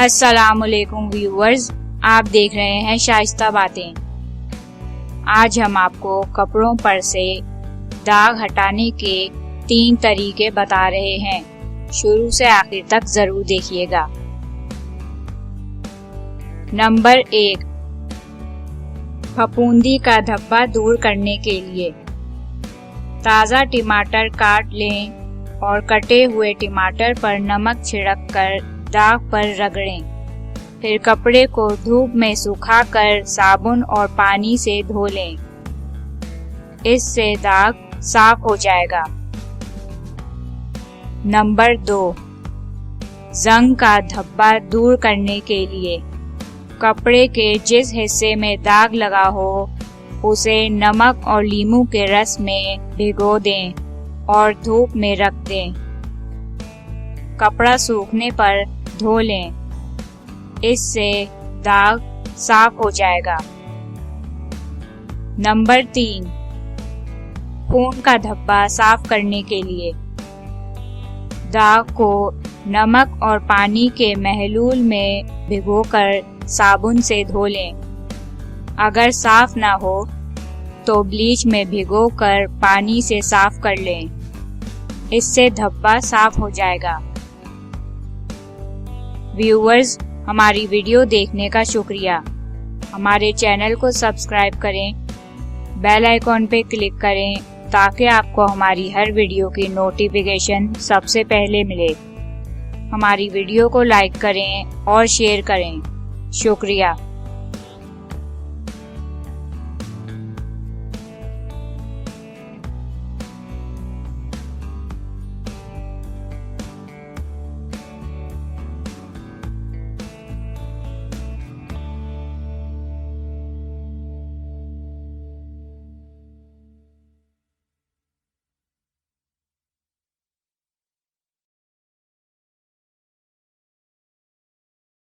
अस्सलामुअलैकुम व्यूअर्स, आप देख रहे हैं शाइस्ता बातें। आज हम आपको कपड़ों पर से दाग हटाने के 3 तरीके बता रहे हैं। शुरू से आखिर तक जरूर देखिएगा। नंबर 1, फफूंदी का धब्बा दूर करने के लिए ताज़ा टमाटर काट लें और कटे हुए टमाटर पर नमक छिड़ककर दाग पर रगड़ें। फिर कपड़े को धूप में सुखाकर साबुन और पानी से धो लें। इससे दाग साफ हो जाएगा। नंबर 2, जंग का धब्बा दूर करने के लिए कपड़े के जिस हिस्से में दाग लगा हो उसे नमक और नींबू के रस में भिगो दें और धूप में रख दें। कपड़ा सूखने पर धो लें। इससे दाग साफ हो जाएगा। नंबर 3, खून का धब्बा साफ करने के लिए दाग को नमक और पानी के महलूल में भिगोकर साबुन से धो लें। अगर साफ ना हो तो ब्लीच में भिगोकर पानी से साफ कर लें। इससे धब्बा साफ हो जाएगा। व्यूअर्स, हमारी वीडियो देखने का शुक्रिया। हमारे चैनल को सब्सक्राइब करें, बेल आइकॉन पे क्लिक करें ताकि आपको हमारी हर वीडियो की नोटिफिकेशन सबसे पहले मिले। हमारी वीडियो को लाइक करें और शेयर करें। शुक्रिया।